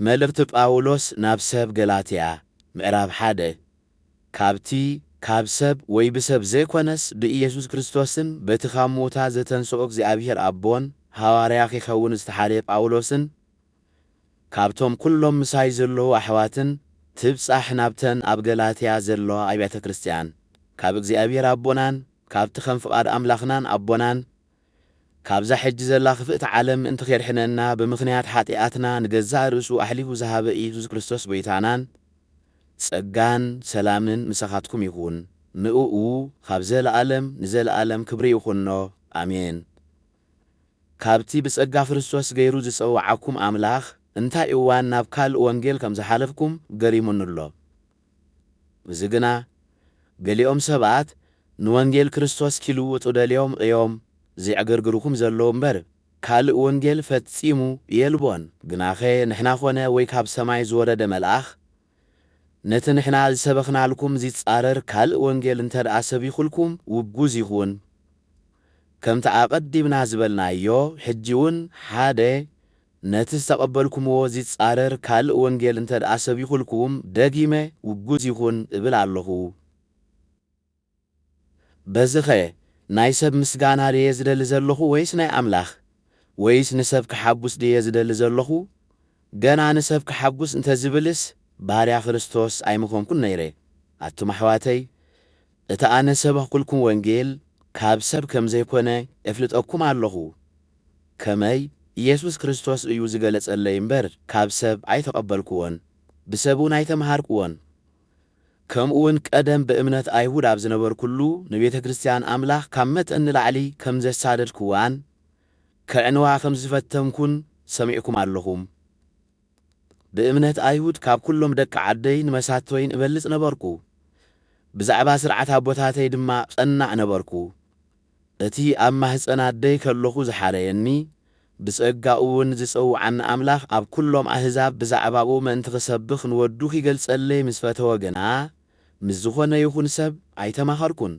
መልእክቲ ጳውሎስ ናብ ሰብ ገላትያ ምዕራፍ 1 ካብቲ ካብ ሰብ ወይ ብሰብ ዘይኮነስ ብኢየሱስ ክርስቶስን በቲ ካብ ሙታን ዘተንሥኦ እግዚአብሔር አቦን ሐዋርያ ኺኸውን ዝተሓለየ ጳውሎስን ካብቶም ኩሎም ምሳይ ዘለዉ ኣሕዋትን ትብጻሕ ናብተን ኣብ ገላትያ ዘለዋ አብያተ ክርስቲያን ካብ እግዚአብሔር አቦናን ካብቲ ከም ፍቓድ ኣምላኽናን አቦናን ካብዛ ሕጂ ዘላ ክፍእቲ ዓለም እንተ ኸድሕነና ብምኽንያት ኃጢአትና ንገዛእ ርእሱ ኣሕሊፉ ዝሃበ ኢየሱስ ክርስቶስ ጎይታናን ጸጋን ሰላምን ምሳኻትኩም ይኹን ንኡኡ ካብ ዘለዓለም ንዘለዓለም ክብሪ ይኹኖ አሜን። ካብቲ ብጸጋ ክርስቶስ ገይሩ ዝጸውዓኩም ኣምላኽ እንታይ እዋን ናብ ካልእ ወንጌል ከም ዝሓለፍኩም ገሪሙንሎ። እዚ ግና ገሊኦም ሰባት ንወንጌል ክርስቶስ ኪልውጡ ደልዮም እዮም ዘይዕገርግሩኩም ዘለዉ እምበር ካልእ ወንጌል ፈጺሙ የልቦን። ግናኸ ንሕና ኾነ ወይ ካብ ሰማይ ዝወረደ መልአኽ ነቲ ንሕና ዝሰበኽናልኩም ዚጻረር ካልእ ወንጌል እንተ ደኣ ሰቢኹልኩም ውጉዝ ይኹን። ከምቲ ኣቐዲምና ዝበልናዮ ሕጂ እውን ሓደ ነቲ ዝተቐበልኩምዎ ዚጻረር ካልእ ወንጌል እንተ ደኣ ሰቢኹልኩም ደጊመ ውጉዝ ይኹን እብል ኣለኹ። በዝኸ ናይ ሰብ ምስጋና ድየ ዝደሊ ዘለኹ ወይስ ናይ ኣምላኽ? ወይስ ንሰብ ክሓጉስ ድየ ዝደሊ ዘለኹ? ገና ንሰብ ክሓጉስ እንተ ዝብልስ ባርያ ክርስቶስ ኣይምኾንኩን ነይረ። ኣቱም ኣሕዋተይ እቲ ኣነ ሰበኽኩልኩም ወንጌል ካብ ሰብ ከም ዘይኮነ እፍልጠኩም ኣለኹ። ከመይ ኢየሱስ ክርስቶስ እዩ ዝገለጸለይ እምበር ካብ ሰብ ኣይተቐበልክዎን ብሰብ እውን ኣይተመሃርክዎን። ከምኡውን ቀደም ብእምነት ኣይሁድ ኣብ ዝነበርኩሉ ንቤተ ክርስቲያን ኣምላኽ ካብ መጠን ንላዕሊ ከም ዘሳደድክዋን ከዕንዋ ከም ዝፈተምኩን ሰሚዕኩም ኣለኹም። ብእምነት ኣይሁድ ካብ ኩሎም ደቂ ዓደይ ንመሳተወይን እበልጽ ነበርኩ። ብዛዕባ ስርዓት ኣቦታተይ ድማ ጸናዕ ነበርኩ። እቲ ኣብ ማህፀን ኣደይ ከለኹ ዝሓረየኒ ብጸጋኡ እውን ዝጸውዓኒ ኣምላኽ ኣብ ኩሎም ኣሕዛብ ብዛዕባኡ ምእንቲ ክሰብኽ ንወዱ ኺገልጸለይ ምስ ፈተወ ግና ምስ ዝኾነ ይኹን ሰብ ኣይተማኸርኩን።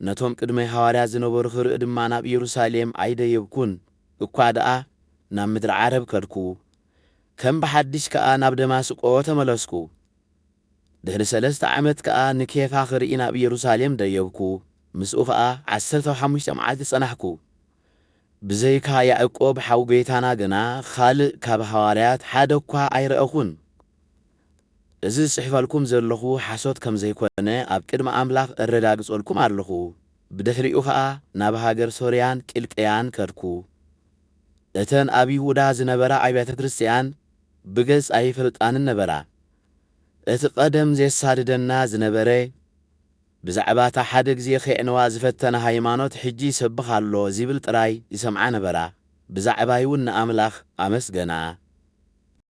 ነቶም ቅድመይ ሐዋርያ ዝነበሩ ክርኢ ድማ ናብ ኢየሩሳሌም ኣይደየብኩን እኳ ደኣ ናብ ምድሪ ዓረብ ከድኩ። ከም ብሓድሽ ከኣ ናብ ደማስቆ ተመለስኩ። ድሕሪ 3 ዓመት ከኣ ንኬፋ ክርኢ ናብ ኢየሩሳሌም ደየብኩ። ምስኡ ከኣ 15 መዓልቲ ጸናሕኩ። ብዘይካ ያዕቆብ ሓው ጌታና ግና ካልእ ካብ ሐዋርያት ሓደ እኳ ኣይረአኹን። እዚ ዝጽሕፈልኩም ዘለኹ ሓሶት ከም ዘይኮነ ኣብ ቅድሚ ኣምላኽ እረጋግጸልኩም ኣለኹ። ብድሕሪኡ ከኣ ናብ ሃገር ሶርያን ቂልቅያን ከድኩ። እተን ኣብ ይሁዳ ዝነበራ አብያተ ክርስቲያን ብገጽ ኣይፈልጣንን ነበራ። እቲ ቀደም ዘሳድደና ዝነበረ ብዛዕባ እታ ሓደ ግዜ ኸዕንዋ ዝፈተነ ሃይማኖት ሕጂ ይሰብኽ ኣሎ ዝብል ጥራይ ይሰምዓ ነበራ። ብዛዕባይ እውን ንኣምላኽ ኣመስገና።